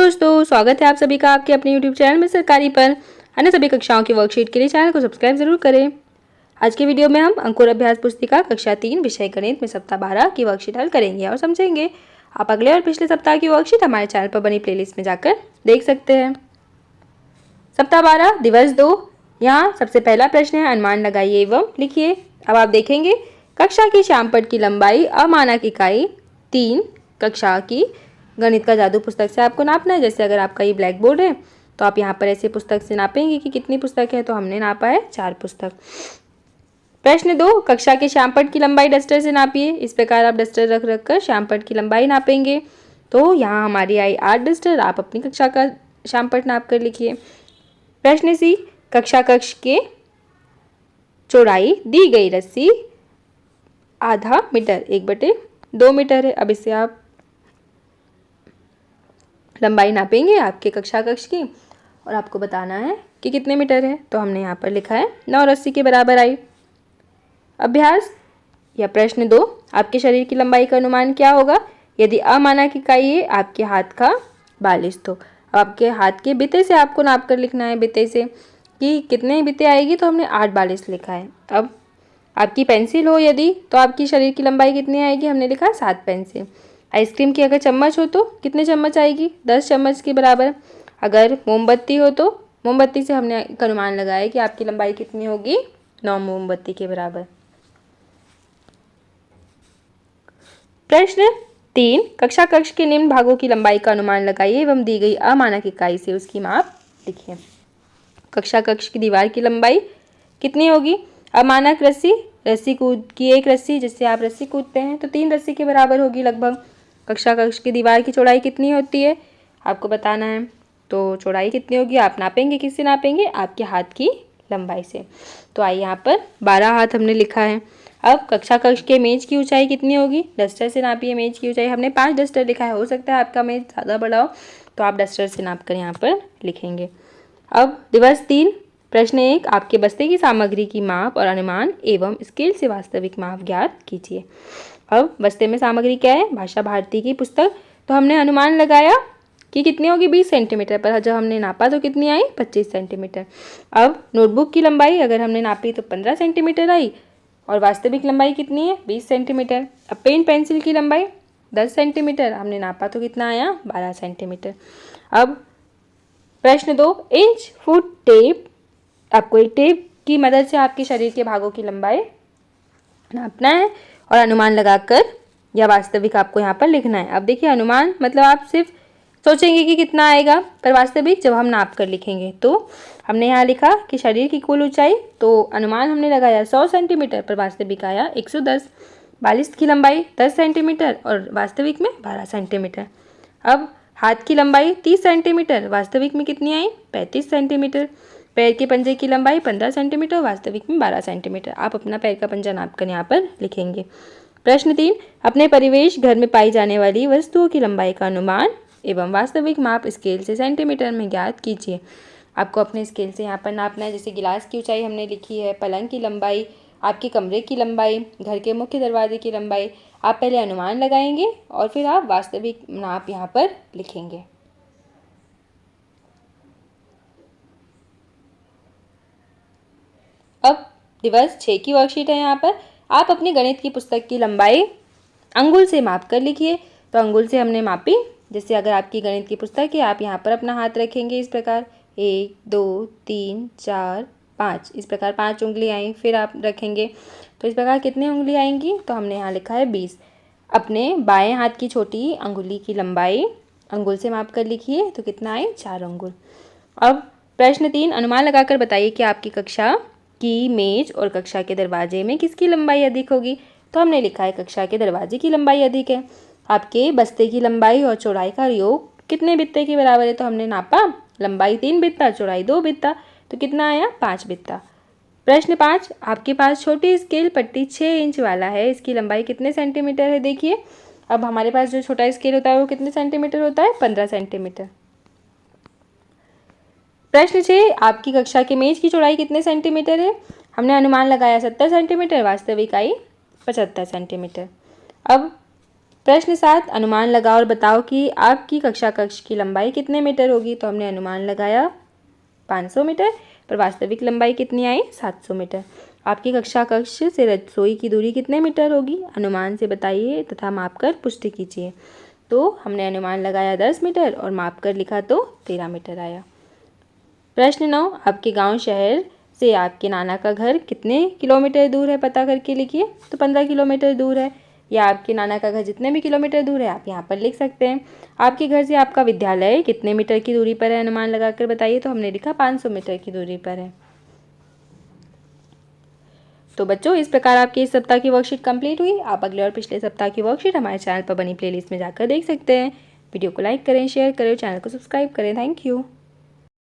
दोस्तों, स्वागत है आप सभी का आपके अपने YouTube चैनल में सरकारी पर। अन्य सभी कक्षाओं की वर्कशीट के लिए चैनल को सब्सक्राइब जरूर करें। आज के वीडियो में हम अंकुर अभ्यास पुस्तिका कक्षा 3 विषय गणित में सप्ताह 12 की वर्कशीट हल करेंगे और समझेंगे। आप अगले और पिछले सप्ताह की वर्कशीट हमारे चैनल पर बनी प्लेलिस्ट में जाकर देख सकते हैं। सप्ताह 12 दिवस 2। यहाँ सबसे पहला प्रश्न है, अनुमान लगाइए एवं लिखिए। अब आप देखेंगे कक्षा की श्यामपट्ट की लंबाई अमानक इकाई 3 कक्षा की गणित का जादू पुस्तक से आपको नापना है। जैसे अगर आपका ये ब्लैक बोर्ड है तो आप यहाँ पर ऐसे पुस्तक से नापेंगे कि कितनी पुस्तक है, तो हमने नापा है 4 पुस्तक। प्रश्न 2, कक्षा के श्यामपट्ट की लंबाई डस्टर से नापिए। इस प्रकार आप डस्टर रख रख कर श्यामपट्ट की लंबाई नापेंगे। तो यहाँ हमारी आई 8 डस्टर। आप अपनी कक्षा का श्यामपट्ट नाप कर लिखिए। प्रश्न सी, कक्षा कक्ष के चौड़ाई दी गई रस्सी आधा मीटर 1/2 मीटर है। अब इससे आप लंबाई नापेंगे आपके कक्षा कक्ष की और आपको बताना है कि कितने मीटर है। तो हमने यहाँ पर लिखा है 9 रस्सी के बराबर आई। अभ्यास या प्रश्न 2, आपके शरीर की लंबाई का अनुमान क्या होगा यदि अमानक इकाई है आपके हाथ का 42। तो आपके हाथ के बिते से आपको नाप कर लिखना है, बिते से कि कितने बिते आएगी। तो हमने 8/42 लिखा है। अब आपकी पेंसिल हो यदि तो आपकी शरीर की लंबाई कितनी आएगी, हमने लिखा 7 पेंसिल। आइसक्रीम की अगर चम्मच हो तो कितने चम्मच आएगी, 10 चम्मच के बराबर। अगर मोमबत्ती हो तो मोमबत्ती से हमने अनुमान लगाया कि आपकी लंबाई कितनी होगी, 9 मोमबत्ती के बराबर। प्रश्न 3, कक्षा कक्ष के निम्न भागों की लंबाई का अनुमान लगाइए एवं दी गई अमानक इकाई से उसकी माप लिखिए। कक्षा कक्ष की दीवार की लंबाई कितनी होगी, अमानक रस्सी कूद की एक रस्सी, जिससे आप रस्सी कूदते हैं तो 3 रस्सी के बराबर होगी लगभग। कक्षा कक्ष की दीवार की चौड़ाई कितनी होती है आपको बताना है। तो चौड़ाई कितनी होगी आप नापेंगे, किससे नापेंगे, आपके हाथ की लंबाई से। तो आइए यहाँ पर 12 हाथ हमने लिखा है। अब कक्षा कक्ष के मेज की ऊंचाई कितनी होगी, डस्टर से नापिए मेज की ऊंचाई। हमने 5 डस्टर लिखा है, हो सकता है आपका मेज ज़्यादा बड़ा हो तो आप डस्टर से नाप कर यहाँ पर लिखेंगे। अब दिवस 3, प्रश्न 1, आपके बस्ते की सामग्री की माप और अनुमान एवं स्केल से वास्तविक माप ज्ञात कीजिए। अब बस्ते में सामग्री क्या है, भाषा भारती की पुस्तक। तो हमने अनुमान लगाया कि कितनी होगी 20 सेंटीमीटर, पर जब हमने नापा तो कितनी आई 25 सेंटीमीटर। अब नोटबुक की लंबाई अगर हमने नापी तो 15 सेंटीमीटर आई और वास्तविक लंबाई कितनी है 20 सेंटीमीटर। अब पेन पेंसिल की लंबाई 10 सेंटीमीटर, हमने नापा तो कितना आया 12 सेंटीमीटर। अब प्रश्न 2, इंच फुट टेप, आपको एक टेप की मदद से आपके शरीर के भागों की लंबाई नापना है और अनुमान लगाकर या वास्तविक आपको यहाँ पर लिखना है। अब देखिए अनुमान मतलब आप सिर्फ सोचेंगे कि कितना आएगा, पर वास्तविक जब हम नाप कर लिखेंगे। तो हमने यहाँ लिखा कि शरीर की कुल ऊंचाई, तो अनुमान हमने लगाया 100 सेंटीमीटर पर वास्तविक आया 110। 42 की लंबाई 10 सेंटीमीटर और वास्तविक में 12 सेंटीमीटर। अब हाथ की लंबाई 30 सेंटीमीटर, वास्तविक में कितनी आई 35 सेंटीमीटर। पैर के पंजे की लंबाई 15 सेंटीमीटर, वास्तविक में 12 सेंटीमीटर। आप अपना पैर का पंजा नाप कर यहाँ पर लिखेंगे। प्रश्न 3, अपने परिवेश घर में पाई जाने वाली वस्तुओं की लंबाई का अनुमान एवं वास्तविक माप स्केल से सेंटीमीटर में ज्ञात कीजिए। आपको अपने स्केल से यहाँ पर नापना है। जैसे गिलास की ऊंचाई हमने लिखी है, पलंग की लंबाई, आपके कमरे की लंबाई, घर के मुख्य दरवाजे की लंबाई। आप पहले अनुमान लगाएंगे और फिर आप वास्तविक नाप यहाँ पर लिखेंगे। अब दिवस 6 की वर्कशीट है। यहाँ पर आप अपनी गणित की पुस्तक की लंबाई अंगुल से माप कर लिखिए। तो अंगुल से हमने मापी। जैसे अगर आपकी गणित की पुस्तक है, आप यहाँ पर अपना हाथ रखेंगे इस प्रकार, 1 2 3 4 5, इस प्रकार 5 उंगली आई। फिर आप रखेंगे तो इस प्रकार कितनी उंगली आएंगी, तो हमने यहाँ लिखा है 20। अपने बाएं हाथ की छोटी अंगुली की लंबाई अंगुल से माप कर लिखिए। तो कितना आई 4 अंगुल। अब प्रश्न 3, अनुमान लगाकर बताइए कि आपकी कक्षा की मेज और कक्षा के दरवाजे में किसकी लंबाई अधिक होगी। तो हमने लिखा है कक्षा के दरवाजे की लंबाई अधिक है। आपके बस्ते की लंबाई और चौड़ाई का योग कितने बित्ते के बराबर है। तो हमने नापा, लंबाई 3 बित्ता, चौड़ाई 2 बित्ता, तो कितना आया 5 बित्ता। प्रश्न 5, आपके पास छोटी स्केल पट्टी 6 इंच वाला है, इसकी लंबाई कितने सेंटीमीटर है। देखिए अब हमारे पास जो छोटा स्केल होता है वो कितने सेंटीमीटर होता है, 15 सेंटीमीटर। प्रश्न 6, आपकी कक्षा के मेज की चौड़ाई कितने सेंटीमीटर है। हमने अनुमान लगाया 70 सेंटीमीटर, वास्तविक आई 75 सेंटीमीटर। अब प्रश्न 7, अनुमान लगाओ और बताओ कि आपकी कक्षा कक्ष की लंबाई कितने मीटर होगी। तो हमने अनुमान लगाया 500 मीटर, पर वास्तविक लंबाई कितनी आई 700 मीटर। आपकी कक्षा कक्ष से रसोई की दूरी कितने मीटर होगी, अनुमान से बताइए तथा मापकर पुष्टि कीजिए। तो हमने अनुमान लगाया 10 मीटर और मापकर लिखा तो 13 मीटर आया। प्रश्न 9, आपके गांव शहर से आपके नाना का घर कितने किलोमीटर दूर है, पता करके लिखिए। तो 15 किलोमीटर दूर है, या आपके नाना का घर जितने भी किलोमीटर दूर है आप यहाँ पर लिख सकते हैं। आपके घर से आपका विद्यालय कितने मीटर की दूरी पर है, अनुमान लगाकर बताइए। तो हमने लिखा 500 मीटर की दूरी पर है। तो बच्चों, इस प्रकार आपकी इस सप्ताह की वर्कशीट कंप्लीट हुई। आप अगले और पिछले सप्ताह की वर्कशीट हमारे चैनल पर बनी प्लेलिस्ट में जाकर देख सकते हैं। वीडियो को लाइक करें, शेयर करें, चैनल को सब्सक्राइब करें। Thank you.